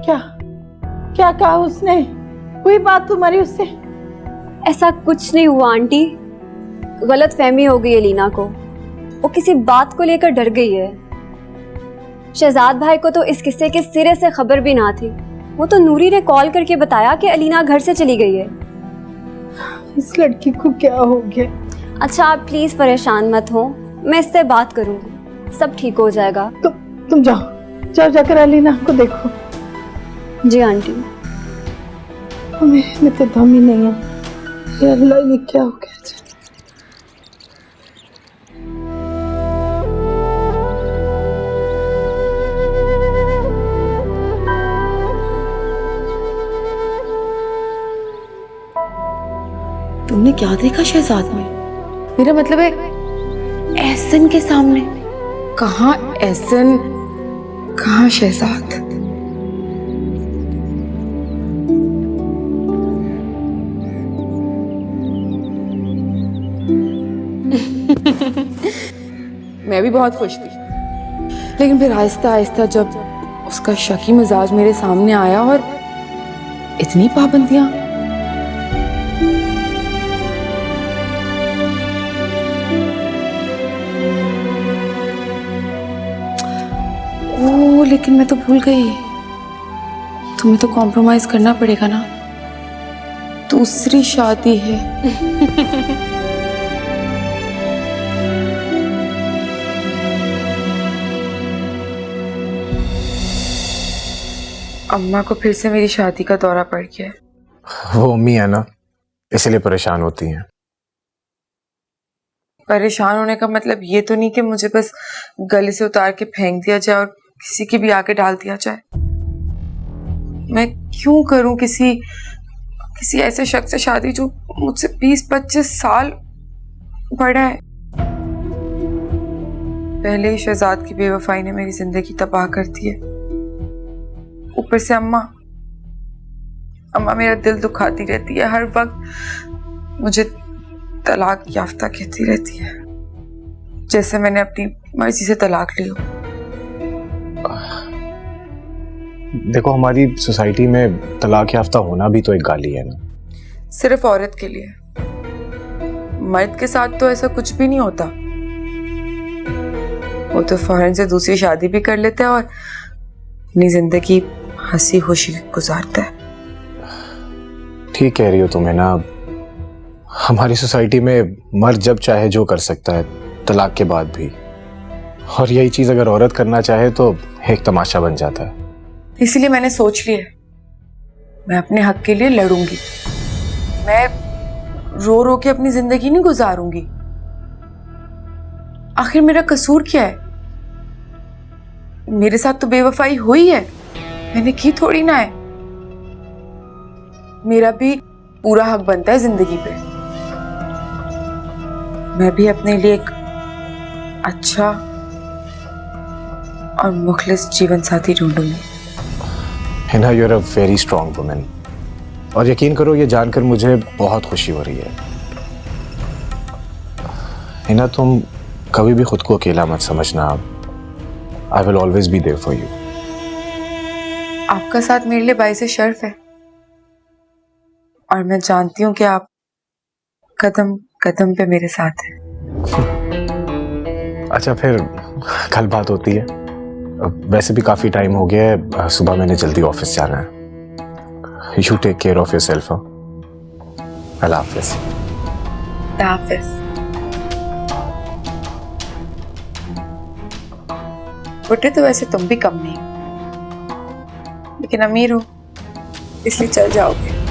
क्या क्या कहा उसने? हुई बात तुम्हारी उससे? ऐसा कुछ नहीं हुआ आंटी, गलत फहमी हो गई अलीना को। वो किसी बात को लेकर डर गई है। शहजाद भाई को तो इस किस्से के सिरे से खबर भी ना थी। वो तो नूरी ने कॉल करके बताया कि अलीना घर से चली गई है। इस लड़की को क्या हो गया? अच्छा आप प्लीज परेशान मत हो, मैं इससे बात करूंगी, सब ठीक हो जाएगा। तुम जाओ जाओ, जाकर अलीना को देखो। जी आंटी। मेरे में तो दम ही नहीं है। या अल्लाह, ये क्या हो गया? तुमने क्या देखा शहजाद में? मेरा मतलब है एहसन के सामने। कहाँ एहसन, कहाँ शहजाद? मैं भी बहुत खुश थी, लेकिन फिर आहिस्ता आहिस्ता जब उसका शकी मिजाज मेरे सामने आया और इतनी पाबंदियां। ओह, लेकिन मैं तो भूल गई, तुम्हें तो कॉम्प्रोमाइज करना पड़ेगा ना। दूसरी शादी है। अम्मा को फिर से मेरी शादी का दौरा पड़ गया है। वो अम्मी है ना, इसलिए परेशान होती हैं। परेशान होने का मतलब ये तो नहीं कि मुझे बस गले से उतार के फेंक दिया जाए और किसी की भी आके डाल दिया जाए। मैं क्यों करूं किसी ऐसे शख्स से शादी जो मुझसे 20-25 साल बड़ा है। पहले ही शहजाद की बेवफाई ने मेरी जिंदगी तबाह कर दी है, ऊपर से अम्मा मेरा दिल दुखाती रहती है। हर वक्त मुझे तलाक याफ्ता कहती रहती है, जैसे मैंने अपनी मर्जी से तलाक ली हो। देखो, हमारी सोसाइटी में तलाक याफ्ता होना भी तो एक गाली है ना। सिर्फ औरत के लिए, मर्द के साथ तो ऐसा कुछ भी नहीं होता। वो तो फौरन से दूसरी शादी भी कर लेता है और अपनी जिंदगी हंसी खुशी गुजारता है। ठीक कह रही हो तुम्हें ना, हमारी सोसाइटी में मर्द जब चाहे जो कर सकता है, तलाक के बाद भी। और यही चीज अगर औरत करना चाहे तो एक तमाशा बन जाता है। इसलिए मैंने सोच लिया, मैं अपने हक के लिए लड़ूंगी। मैं रो रो के अपनी जिंदगी नहीं गुजारूंगी। आखिर मेरा कसूर क्या है? मेरे साथ तो बेवफाई हुई है, मैंने की थोड़ी ना है। मेरा भी पूरा हक बनता है जिंदगी पे। मैं भी अपने लिए एक अच्छा और मुखलिस जीवन साथी ढूंढूंगी। Hina, you are a very strong woman. और यकीन करो, ये जानकर मुझे बहुत खुशी हो रही है। हिना, तुम कभी भी खुद को अकेला मत समझना। I will always be there for you. आपका साथ मेरे लिए बाइसे शर्फ है, और मैं जानती हूँ कि आप कदम कदम पे मेरे साथ हैं। अच्छा, फिर कल बात होती है। वैसे भी काफी टाइम हो गया है, सुबह मैंने जल्दी ऑफिस जाना है। You take care of yourself. अल्लाह हाफिज। हाफिज। बुढ़े तो वैसे तुम भी कम नहीं, लेकिन अमीर हो इसलिए चल जाओगे।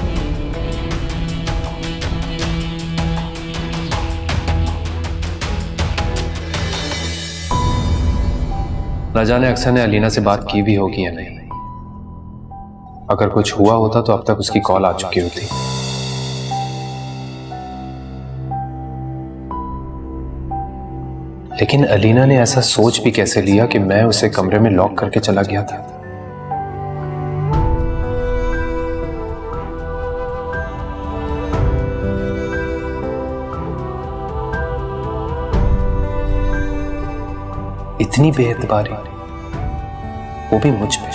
न जाने अक्सर ने अलीना से बात की भी होगी या नहीं। अगर कुछ हुआ होता तो अब तक उसकी कॉल आ चुकी होती। लेकिन अलीना ने ऐसा सोच भी कैसे लिया कि मैं उसे कमरे में लॉक करके चला गया था। इतनी बेएतबारी, वो भी मुझ पे।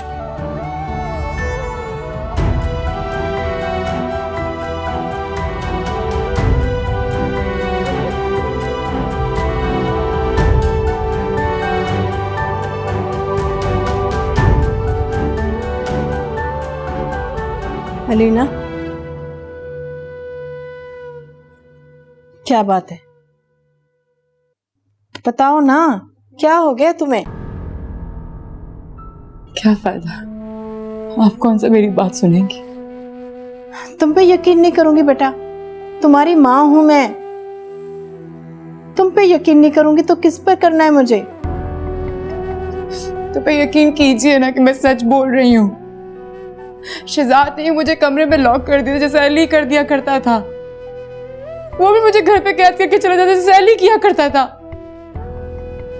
अलीना, क्या बात है? बताओ ना, क्या हो गया तुम्हें? क्या फायदा, आप कौन सा मेरी बात सुनेंगी? तुम पे यकीन नहीं करूंगी बेटा, तुम्हारी माँ हूं मैं। तुम पे यकीन नहीं करूंगी तो किस पर करना है मुझे? तो पे यकीन कीजिए ना कि मैं सच बोल रही हूँ। शहजाद ने मुझे कमरे में लॉक कर दिया जैसे अली कर दिया करता था। वो भी मुझे घर पे कैद करके चला जाता जैसे अली किया करता था।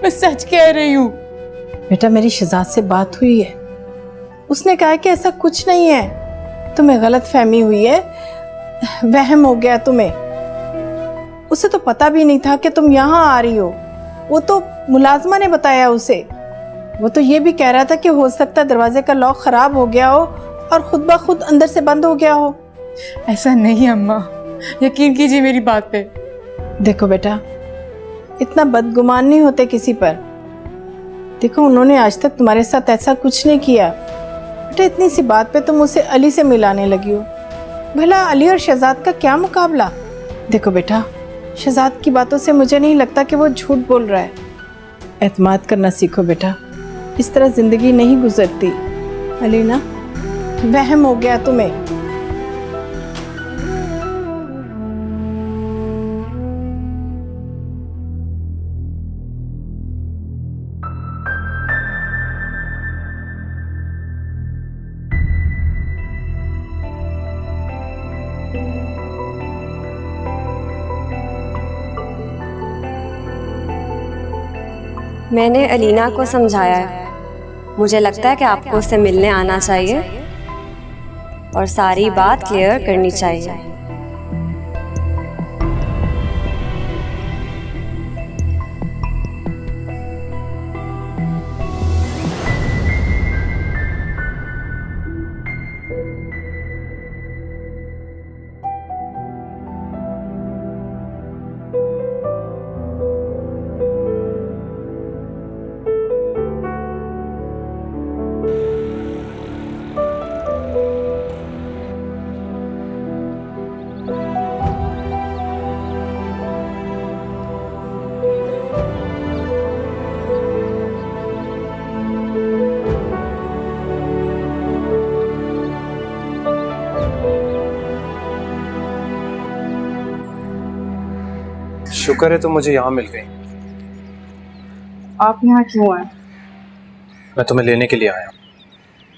मैं सच कह रही हूँ। बेटा, मेरी शहजाद से बात हुई है, उसने कहा कि ऐसा कुछ नहीं है, तुम्हें गलत फहमी हुई है, वहम हो गया तुम्हें। उसे तो पता भी नहीं था कि तुम यहाँ आ रही हो, वो तो मुलाजमा ने बताया उसे। वो तो ये भी कह रहा था कि हो सकता है दरवाजे का लॉक खराब हो गया हो और खुद ब खुद अंदर से बंद हो गया हो। ऐसा नहीं अम्मा, यकीन कीजिए मेरी बात पे। देखो बेटा, इतना बदगुमान नहीं होते किसी पर। देखो, उन्होंने आज तक तुम्हारे साथ ऐसा कुछ नहीं किया। बेटा, इतनी सी बात पे तुम उसे अली से मिलाने लगी हो। भला अली और शहजाद का क्या मुकाबला? देखो बेटा, शहजाद की बातों से मुझे नहीं लगता कि वो झूठ बोल रहा है। एतमाद करना सीखो बेटा, इस तरह जिंदगी नहीं गुजरती। अलीना, वहम हो गया तुम्हें। मैंने अलीना को समझाया है, मुझे लगता है कि आपको उससे मिलने आना चाहिए और सारी बात क्लियर करनी चाहिए। शुक्र है तुम मुझे यहाँ मिल गई। आप यहाँ क्यों आए? मैं तुम्हें लेने के लिए आया हूँ,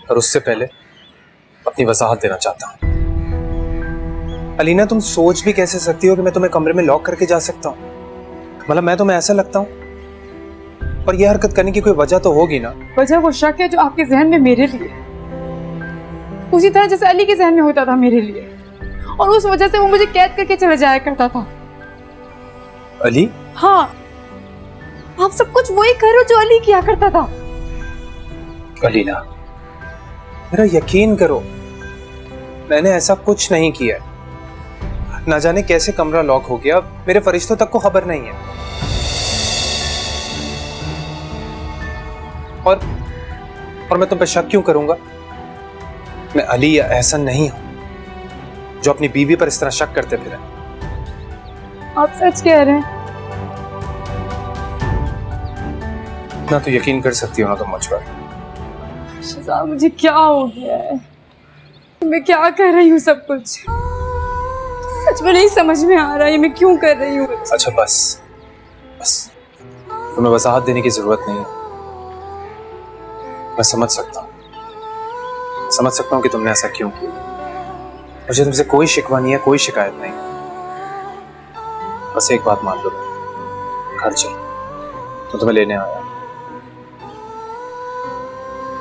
और उससे पहले अपनी वजाहत देना चाहता हूँ। अलीना, तुम सोच भी कैसे सकती हो कि मैं तुम्हें कमरे में लॉक करके जा सकता हूँ? मतलब मैं तुम्हें ऐसा लगता हूँ? और ये हरकत करने की कोई वजह तो होगी ना? वजह वो शक है जो आपके जहन में मेरे लिए, उसी तरह जैसे अली के जहन में होता था मेरे लिए, और उस वजह से वो मुझे कैद करके चला जाया करता था। अली? हाँ, आप सब कुछ वही करो जो अली किया करता था। अलीना, मेरा यकीन करो, मैंने ऐसा कुछ नहीं किया। ना जाने कैसे कमरा लॉक हो गया, मेरे फरिश्तों तक को खबर नहीं है। और मैं तुम पे शक क्यों करूंगा? मैं अली या एहसन नहीं हूं जो अपनी बीवी पर इस तरह शक करते फिरे। आप सच कह रहे हैं? इतना तो यकीन कर सकती हो ना तुम मुझ पर। शहजाद, मुझे क्या हो गया है? मैं क्या कर रही हूँ? सब कुछ सच में नहीं समझ में आ रहा है, मैं क्यों कर रही हूँ? अच्छा बस तुम्हें वजाहत देने की जरूरत नहीं है। मैं समझ सकता हूँ कि तुमने ऐसा क्यों किया। मुझे तुमसे कोई शिकवा नहीं है, कोई शिकायत नहीं। बस एक बात मान लो, घर चल, तो तुम्हें लेने आया।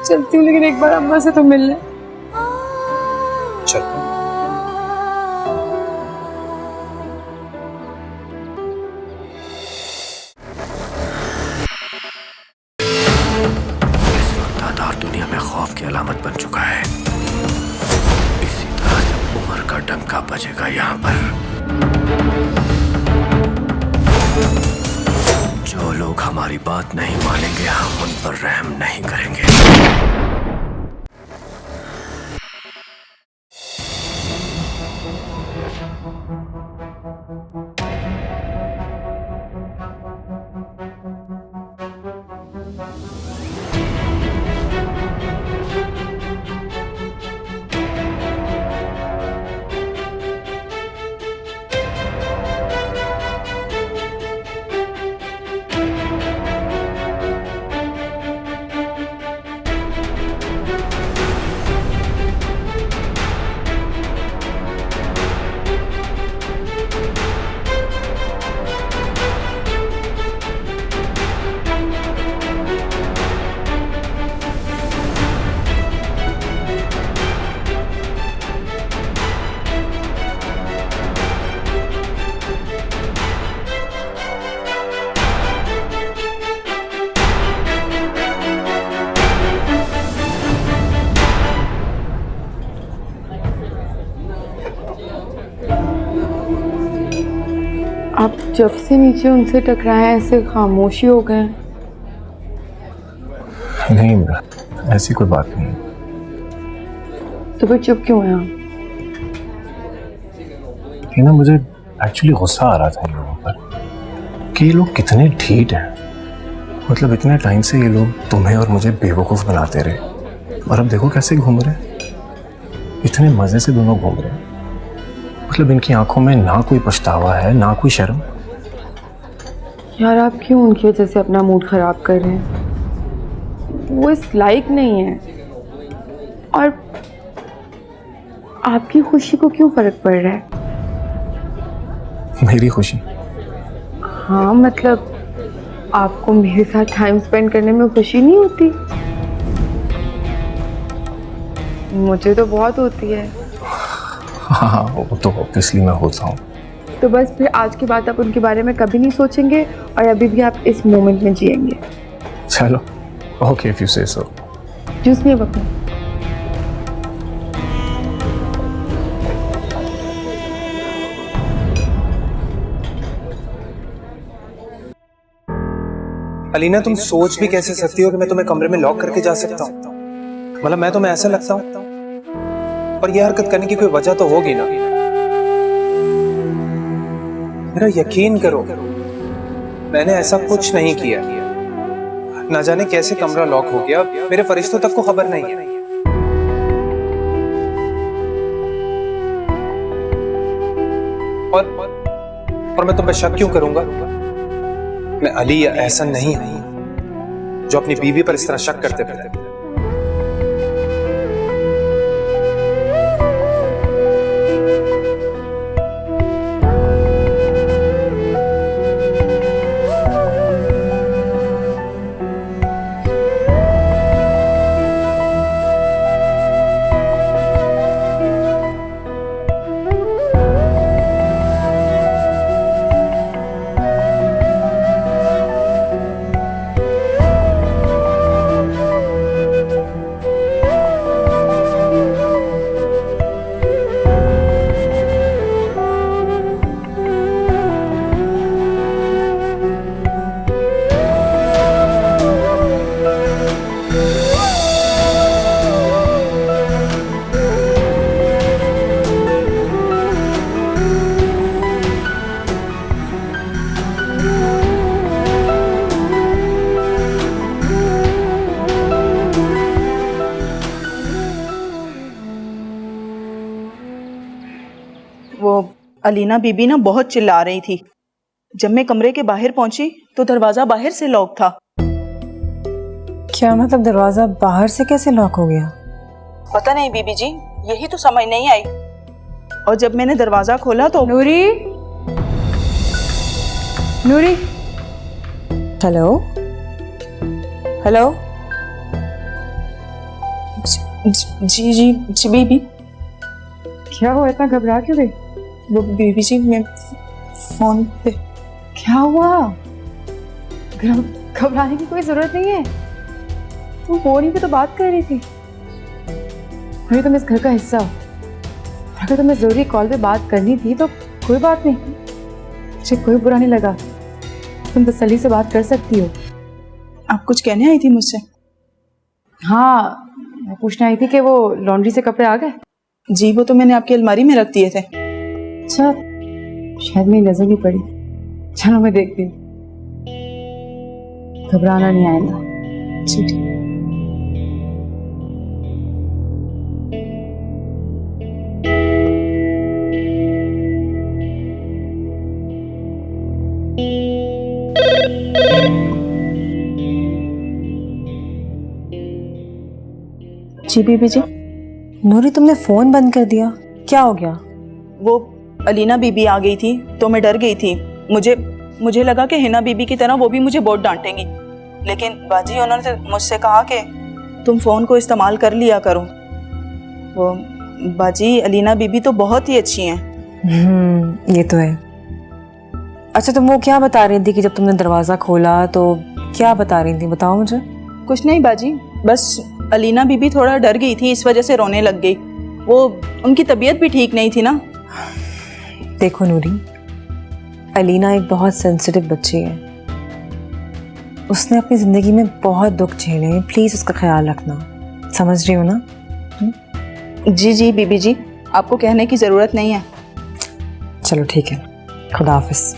चलती हूँ, लेकिन एक बार अम्मा से तो मिल ले। चल। दुनिया में खौफ की अलामत बन चुका है। इसी तरह से उम्र का डंका बजेगा यहाँ पर। जो लोग हमारी बात नहीं मानेंगे, हम उन पर रहम नहीं करेंगे। आप जब से नीचे उनसे टकराए ऐसे खामोशी हो गए। नहीं, ऐसी कोई बात नहीं। तो फिर चुप क्यों हैं आप? ये ना, मुझे एक्चुअली गुस्सा आ रहा था इन लोगों पर कि ये लोग कितने ढीठ हैं। मतलब इतने टाइम से ये लोग तुम्हें और मुझे बेवकूफ़ बनाते रहे, और अब देखो कैसे घूम रहे हैं। इतने मज़े से दोनों घूम रहे हैं। मतलब इनकी आंखों में ना कोई पछतावा है, ना कोई शर्म। यार आप क्यों उनकी वजह से अपना मूड खराब कर रहे हैं? वो इस लायक नहीं है। और आपकी खुशी को क्यों फर्क पड़ रहा है? मेरी खुशी? हाँ मतलब आपको मेरे साथ टाइम स्पेंड करने में खुशी नहीं होती? मुझे तो बहुत होती है। हाँ, वो तो ऑब्वियसली मैं होता हूँ। तो बस फिर आज के बाद आप उनके बारे में कभी नहीं सोचेंगे और अभी भी आप इस मोमेंट में जिएंगे। चलो, ओके, इफ यू से सो। जूस नहीं बकना। अलीना, तुम सोच भी कैसे सकती हो कि मैं तुम्हें कमरे में लॉक करके जा सकता हूँ? मतलब मैं तुम्हें ऐसा लगता हूँ? और ये हरकत करने की कोई वजह तो होगी ना। मेरा यकीन करो, मैंने ऐसा कुछ नहीं किया। ना जाने कैसे कमरा लॉक हो गया, मेरे फरिश्तों तक को खबर नहीं है। और मैं तुम पे शक क्यों करूंगा? मैं अली या एहसन नहीं हूं जो अपनी बीवी पर इस तरह शक करते फिरते। वो अलीना बीबी ना बहुत चिल्ला रही थी। जब मैं कमरे के बाहर पहुंची तो दरवाजा बाहर से लॉक था। क्या मतलब दरवाजा बाहर से कैसे लॉक हो गया? पता नहीं बीबी जी, यही तो समझ नहीं आई। और जब मैंने दरवाजा खोला तो नूरी, नूरी, हेलो हेलो। जी बीबी। क्या हुआ? इतना घबरा क्यों गई? वो बीबी जी, मैं फोन पे। क्या हुआ? घबराने की कोई जरूरत नहीं है। तुम फोन ही पे तो बात कर रही थी। अभी तुम इस घर का हिस्सा हो। अगर तुम्हें जरूरी कॉल पे बात करनी थी तो कोई बात नहीं, मुझे कोई बुरा नहीं लगा। तुम तसल्ली से बात कर सकती हो। आप कुछ कहने आई थी मुझसे? हाँ, मैं पूछने आई थी कि वो लॉन्ड्री से कपड़े आ गए। जी, वो तो मैंने आपकी अलमारी में रख दिए थे। अच्छा, शायद मेरी नजर नहीं पड़ी। चलो मैं देखती हूँ। घबराना नहीं आएगा। जी ठीक। जी बीबी जी। नूरी, तुमने फोन बंद कर दिया, क्या हो गया? वो अलीना बीबी आ गई थी तो मैं डर गई थी। मुझे लगा कि हिना बीबी की तरह वो भी मुझे बहुत डांटेंगी, लेकिन बाजी उन्होंने मुझसे कहा कि तुम फ़ोन को इस्तेमाल कर लिया करो। वो बाजी, अलीना बीबी तो बहुत ही अच्छी हैं। ये तो है। अच्छा, तुम वो क्या बता रही थी कि जब तुमने दरवाज़ा खोला तो क्या बता रही थी? बताओ मुझे। कुछ नहीं बाजी, बस अलीना बीबी थोड़ा डर गई थी, इस वजह से रोने लग गई। वो उनकी तबीयत भी ठीक नहीं थी ना। देखो नूरी, अलीना एक बहुत सेंसिटिव बच्ची है। उसने अपनी जिंदगी में बहुत दुख झेले हैं। प्लीज उसका ख्याल रखना, समझ रही हो ना? जी जी बीबी जी, आपको कहने की ज़रूरत नहीं है। चलो ठीक है, खुदा हाफिज।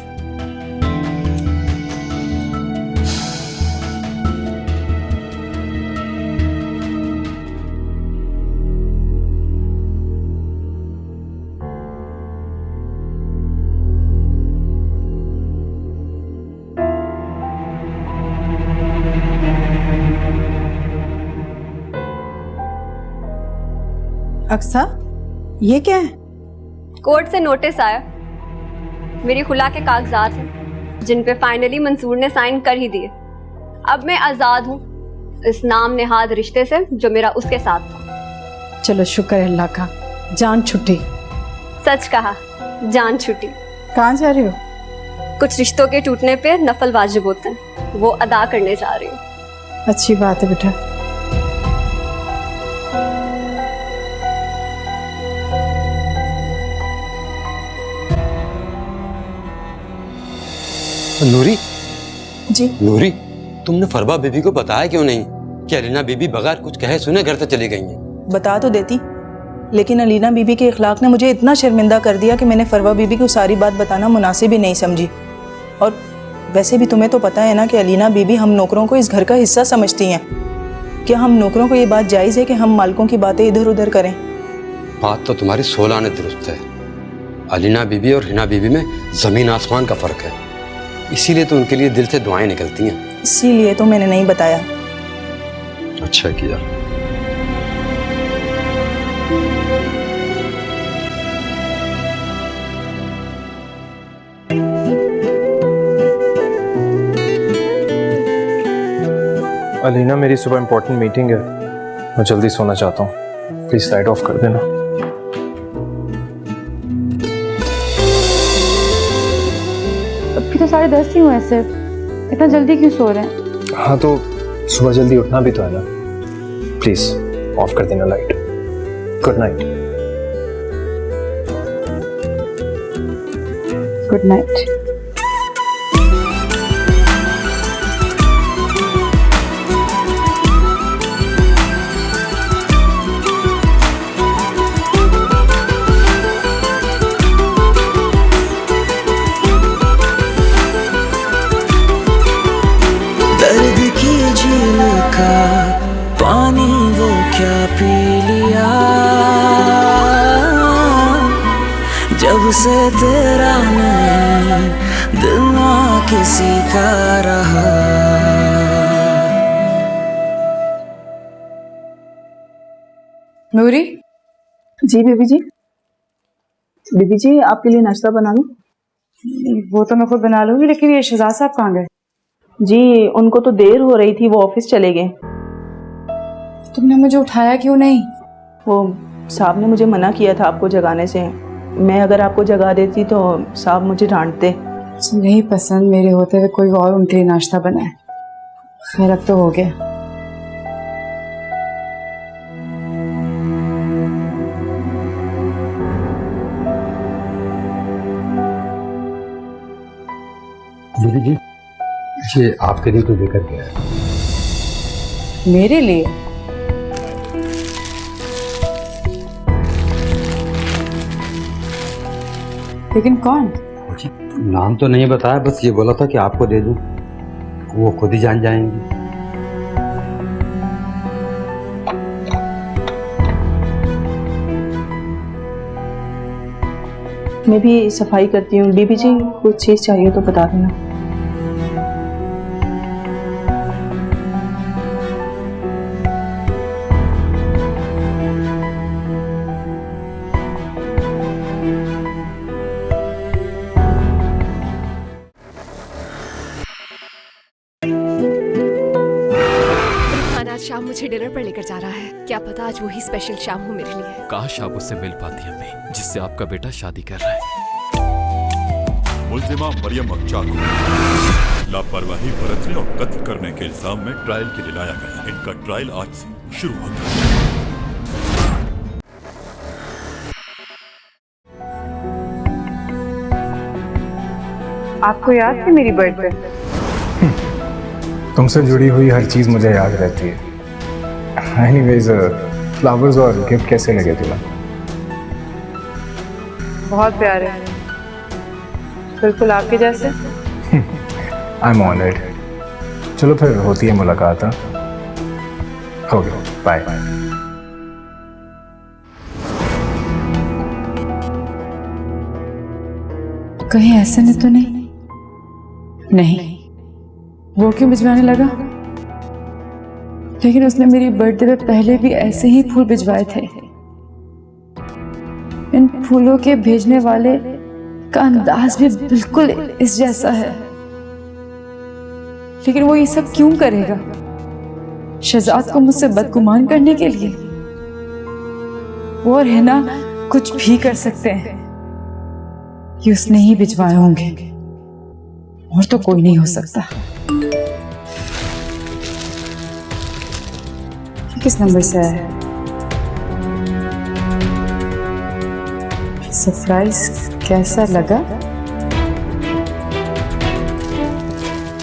अक्सा, ये क्या है? कोर्ट से नोटिस आया। मेरी खुला के कागजात हैं जिन पे फाइनली मंसूर ने साइन कर ही दिए। अब मैं आज़ाद हूँ इस नाम नेहाद रिश्ते से जो मेरा उसके साथ था। चलो शुक्र है अल्लाह का, जान छुट्टी। सच कहा, जान छुट्टी। कहाँ जा रही हो? कुछ रिश्तों के टूटने पे नफल वाजिब होते हैं, वो अदा करने जा रही हूँ। अच्छी बात है बेटा। नूरी, जी नूरी, तुमने फरबा बीबी को बताया क्यों नहीं कि अलीना बीबी बगैर कुछ कहे सुने घर से चली गई हैं? बता तो देती, लेकिन अलीना बीबी के इखलाक ने मुझे इतना शर्मिंदा कर दिया कि मैंने फरवा बीबी को सारी बात बताना मुनासिब ही नहीं समझी। और वैसे भी तुम्हें तो पता है ना कि अलीना बीबी हम नौकरों को इस घर का हिस्सा समझती हैं। क्या हम नौकरों को ये बात जायज़ है कि हम मालिकों की बातें इधर उधर करें? बात तो तुम्हारी 16 आने दुरुस्त है। अलीना बीबी और हिना बीबी में ज़मीन आसमान का फ़र्क है, इसीलिए तो उनके लिए दिल से दुआएं निकलती हैं। इसीलिए तो मैंने नहीं बताया। अच्छा किया। अलीना, मेरी सुबह इंपॉर्टेंट मीटिंग है, मैं जल्दी सोना चाहता हूँ, प्लीज लाइट ऑफ कर देना। अभी तो 10:30 ही हुए हैं सिर्फ, इतना जल्दी क्यों सो रहे हैं? हाँ तो सुबह जल्दी उठना भी तो है ना, प्लीज ऑफ कर देना light. Good night. Good night. दर्द की झील का पानी वो क्या पी लिया, जब से तेरा नहीं दिल ना किसी का रहा। नूरी। जी बीबी जी। बीबी जी, आपके लिए नाश्ता बना लूं? वो तो मैं खुद बना लूंगी, लेकिन ये शहजाद साहब कहाँ गए? जी उनको तो देर हो रही थी, वो ऑफिस चले गए। तुमने मुझे उठाया क्यों नहीं? वो साहब ने मुझे मना किया था आपको जगाने से। मैं अगर आपको जगा देती तो साहब मुझे डांटते। नहीं पसंद मेरे होते हुए कोई और उनके लिए नाश्ता बनाए। खैर अब तो हो गया। दीदी जी, ये आपके लिए तो लेकर गया है। मेरे लिए? लेकिन कौन? नाम तो नहीं बताया, बस ये बोला था कि आपको दे दूं, वो खुद ही जान जाएंगी। मैं भी सफाई करती हूँ। बीबी जी कुछ चीज़ चाहिए तो बता देना। शाम मुझे डिनर पर लेकर जा रहा है। क्या पता आज वही स्पेशल शाम हो मेरे लिए। काश आप उससे मिल पाती अम्मी, जिससे आपका बेटा शादी कर रहा है। मुल्जिमा मरियम अक्चा को लापरवाही बरतने और कत्ल करने के इल्जाम में ट्रायल के लिए लाया गया। इनका ट्रायल आज से शुरू होता है। आपको याद थी मेरी बर्थडे? तुमसे जुड़ी हुई हर चीज मुझे याद रहती है। एनीवेज, फ्लावर्स और गिफ्ट कैसे लगे तुम्हें? बहुत प्यारे, बिल्कुल आपके जैसे। I am honoured. चलो फिर होती है मुलाकात। हो गया, बाय। कहीं ऐसे में तो नहीं? नहीं, वो क्यों भिजवाने लगा? लेकिन उसने मेरी बर्थडे पे पहले भी ऐसे ही फूल भिजवाए थे। इन फूलों के भेजने वाले का अंदाज भी बिल्कुल इस जैसा है। लेकिन वो ये सब क्यों करेगा? शहजाद को मुझसे बदगुमान करने के लिए? वो और हिना कुछ भी कर सकते हैं। ये उसने ही भिजवाए होंगे, और तो कोई नहीं हो सकता। किस नंबर से आया है? सरप्राइज कैसा लगा?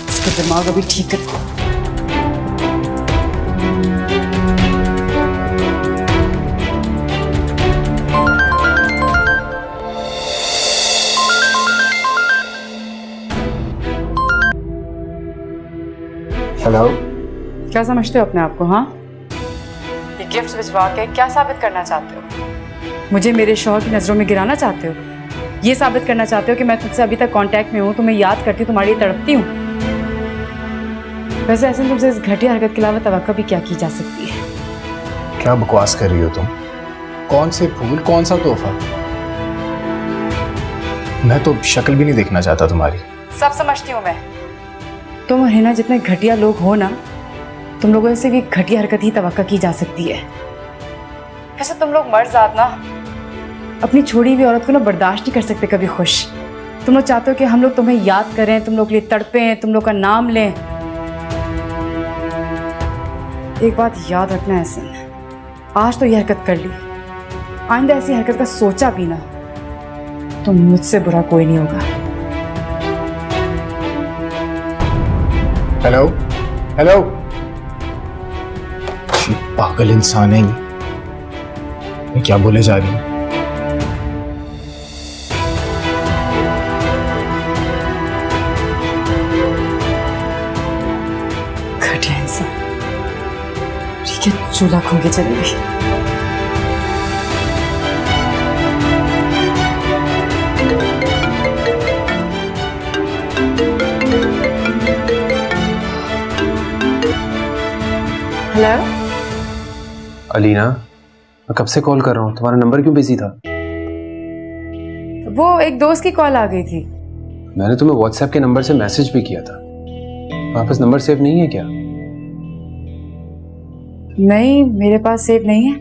इसका दिमाग अभी ठीक है। हेलो, क्या समझते हो अपने आप को? हाँ, ये गिफ्ट भिजवा के क्या साबित करना चाहते हो? मुझे मेरे शौहर की नजरों में गिराना चाहते हो? ये साबित करना चाहते हो कि मैं तुमसे अभी तक कांटेक्ट में हूँ, तुम्हें याद करती हूँ, तुम्हारी तड़पती हूँ? वैसे ऐसे तुमसे इस घटिया हरकत के अलावा तवक्को भी क्या की जा सकती है? क्या बकवास कर रही हो तुम? कौन से फूल, कौन सा तोहफा? मैं तो शक्ल भी नहीं देखना चाहता तुम्हारी। सब समझती हूँ मैं। तुम और हिना जितने घटिया लोग हो ना, तुम लोगों से भी घटिया हरकत ही तवक्को की जा सकती है। वैसे तुम लोग मर्द जात ना अपनी छोड़ी हुई औरत को ना बर्दाश्त नहीं कर सकते कभी खुश। तुम लोग चाहते हो कि हम लोग तुम्हें याद करें, तुम लोग के लिए तड़पें, तुम लोग का नाम लें। एक बात याद रखना है एहसन, आज तो ये हरकत कर ली, आइंदा ऐसी हरकत का सोचा भी ना तो मुझसे बुरा कोई नहीं होगा। हेलो हेलो, पागल इंसान है ये। मैं क्या बोले जा रही हूँ? घटिया इंसान, ठीक है, चूल्हा खो के चलेगी। हेलो अलीना, मैं कब से कॉल कर रहा हूँ, तुम्हारा नंबर क्यों बिजी था? वो एक दोस्त की कॉल आ गई थी। मैंने तुम्हें व्हाट्सएप के नंबर से मैसेज भी किया था। वापस नंबर सेव नहीं है क्या? नहीं, मेरे पास सेव नहीं है।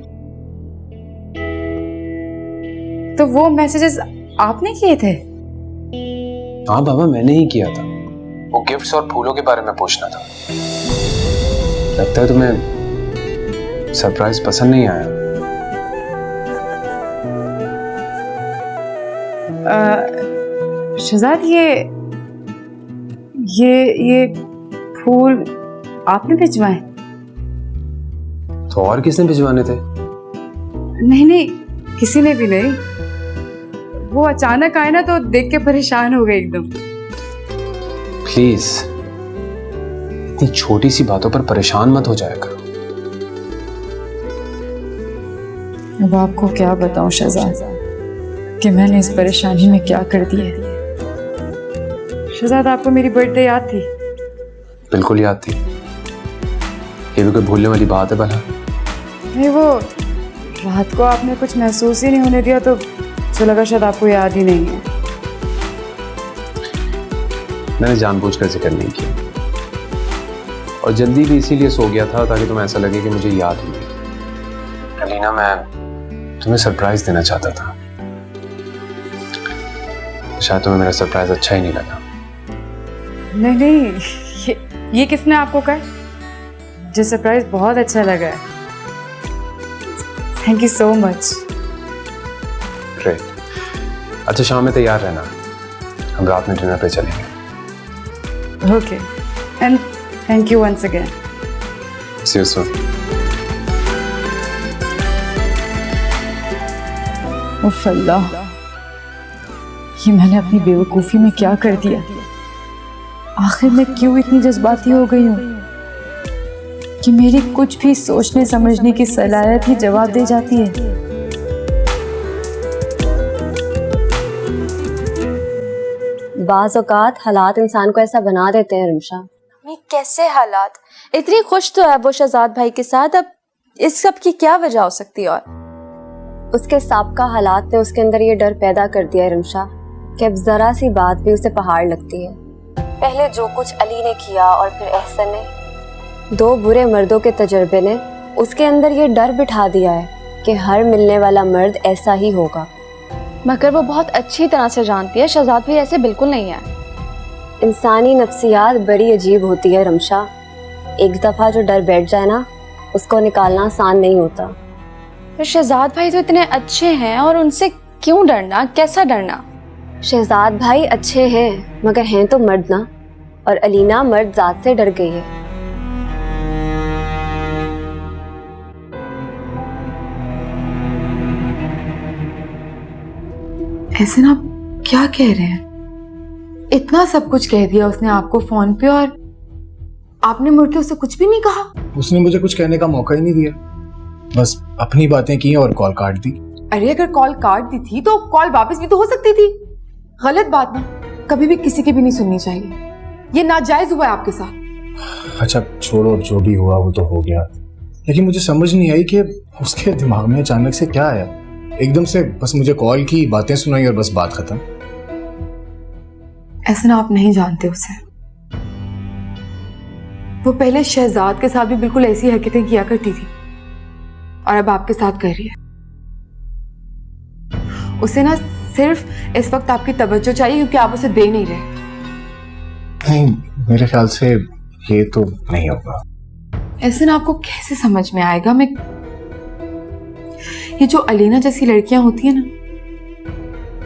तो वो मैसेजेस आपने किए थे? हाँ बाबा, मैंने ही किया था। वो गिफ्ट्स और फूलों के बारे में पूछना था। लगता है तुम्हें सरप्राइज पसंद नहीं आया। शहजाद, ये फूल आपने भिजवाए? तो और किसने भिजवाने थे? नहीं, किसी ने भी नहीं। वो अचानक आए ना तो देख के परेशान हो गए एकदम। प्लीज, इतनी छोटी सी बातों पर परेशान मत हो जाया करो। अब आपको क्या बताऊं शहजाद कि मैंने इस परेशानी में क्या कर दिया। शहजाद, आपको मेरी बर्थडे याद थी? बिल्कुल याद थी। ये भी कोई भूलने वाली बात है भला? नहीं, वो रात को आपने कुछ महसूस ही नहीं होने दिया तो लगा शायद आपको याद ही नहीं है। मैंने जानबूझकर जिक्र नहीं किया, और जल्दी भी इसीलिए सो गया था ताकि तुम्हें ऐसा लगे कि मुझे याद ही नहीं। अलीना, मैं तुम्हें सरप्राइज देना चाहता था। शायद तुम्हें मेरा सरप्राइज अच्छा ही नहीं लगा। नहीं, ये किसने आपको कहा? मुझे सरप्राइज बहुत अच्छा लगा है। Thank you so much. Great. अच्छा, शाम में तैयार रहना, हम रात में डिनर पे चलेंगे। Okay and thank you once again. See you soon. उफ अल्लाह, ये मैंने अपनी बेवकूफ़ी में क्या कर दिया? आखिर मैं क्यों इतनी जज्बाती हो गई हूँ कि मेरी कुछ भी सोचने समझने की सलाहियत ही जवाब दे जाती है। बाज़ औक़ात हालात इंसान को ऐसा बना देते हैं रिमशा। मैं कैसे हालात? इतनी खुश तो है वो शहजाद भाई के साथ, अब इस सब की क्या वजह हो सकती है? और उसके साबका हालात ने उसके अंदर ये डर पैदा कर दिया है रिमशा कि अब जरा सी बात भी उसे पहाड़ लगती है। पहले जो कुछ अली ने किया और फिर एहसन ने, 2 बुरे मर्दों के तजर्बे ने उसके अंदर ये डर बिठा दिया है कि हर मिलने वाला मर्द ऐसा ही होगा। मगर वो बहुत अच्छी तरह से जानती है शहजाद भाई ऐसे बिल्कुल नहीं है। इंसानी नफ्सियात बड़ी अजीब होती है रमशा। एक दफ़ा जो डर बैठ जाए ना, उसको निकालना आसान नहीं होता। पर शहजाद भाई तो इतने अच्छे हैं और उनसे क्यों डरना? कैसा डरना? शहजाद भाई अच्छे हैं मगर हैं तो मर्द ना, और अलीना मर्द जात से डर गई है। ऐसे ना क्या कह रहे हैं? इतना सब कुछ कह दिया उसने आपको फोन पे और आपने मुड़ के उसे कुछ भी नहीं कहा? उसने मुझे कुछ कहने का मौका ही नहीं दिया, बस अपनी बातें की और कॉल काट दी। अरे अगर कॉल काट दी थी तो कॉल वापस भी तो हो सकती थी। गलत बात ना कभी भी किसी की भी नहीं सुननी चाहिए। ये नाजायज हुआ है आपके साथ। अच्छा छोड़ो, जो भी हुआ वो तो हो गया, लेकिन मुझे समझ नहीं आई कि उसके दिमाग में अचानक से क्या आया। एकदम से बस मुझे कॉल की, बातें सुनाई और बस बात खत्म। ऐसा ना आप नहीं जानते उसे। वो पहले शहजाद के साथ भी बिल्कुल ऐसी हरकतें किया करती थी और अब आपके साथ कर रही है। उसे ना सिर्फ इस वक्त आपकी तवज्जो चाहिए क्योंकि आप उसे दे नहीं रहे। नहीं, मेरे ख्याल से ये तो नहीं होगा। ऐसे ना आपको कैसे समझ में आएगा? मैं ये जो अलीना जैसी लड़कियां होती है ना,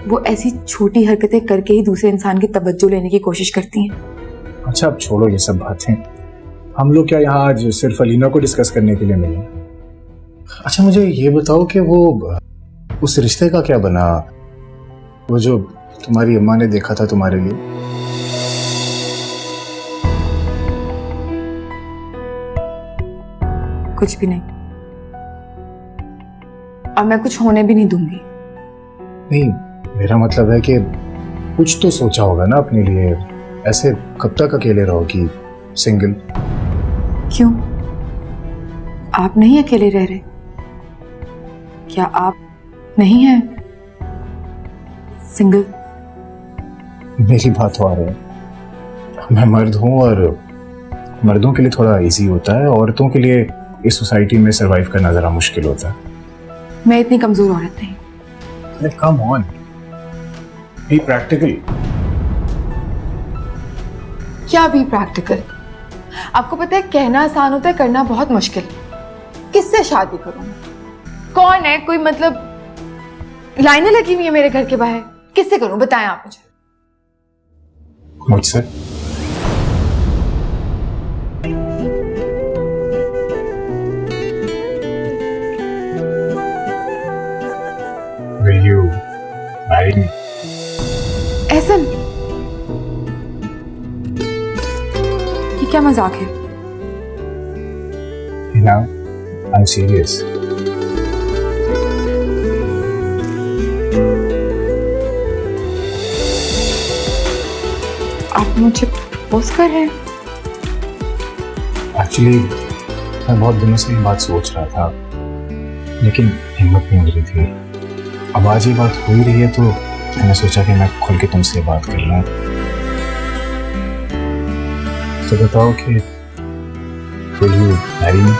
वो ऐसी छोटी हरकतें करके ही दूसरे इंसान की तवज्जो लेने की कोशिश करती हैं। अच्छा अब छोड़ो ये सब बातें। हम लोग क्या यहाँ आज सिर्फ अलीना को डिस्कस करने के लिए मिले? अच्छा मुझे ये बताओ कि वो उस रिश्ते का क्या बना, वो जो तुम्हारी अम्मा ने देखा था तुम्हारे लिए? कुछ भी नहीं, और मैं कुछ होने भी नहीं दूंगी। नहीं, मेरा मतलब है कि कुछ तो सोचा होगा ना अपने लिए। ऐसे कब तक अकेले रहोगी सिंगल? क्यों, आप नहीं अकेले रह रहे? क्या आप नहीं हैं सिंगल? मेरी बात हो आ रही है, मैं मर्द हूँ और मर्दों के लिए थोड़ा इजी होता है, औरतों के लिए इस सोसाइटी में सरवाइव करना जरा मुश्किल होता है। मैं इतनी कमजोर औरत नहीं। Come on, be practical. क्या भी प्रैक्टिकल? आपको पता है कहना आसान होता है, करना बहुत मुश्किल। किससे शादी करूं? कौन है कोई, मतलब लाइनें लगी हुई है मेरे घर के बाहर, किससे करूं बताएं आप मुझे। मुझसे? Will you marry me? Ehsan, ये क्या मजाक है? Now, I'm serious. आप मुझे प्रपोज कर रहे हैं? एक्चुअली मैं बहुत दिनों से ये बात सोच रहा था, लेकिन हिम्मत नहीं हो रही थी। अब आज ये बात हो ही रही है तो मैंने सोचा कि मैं खुल के तुमसे बात कर लूं। तो बताओ कि will you marry me?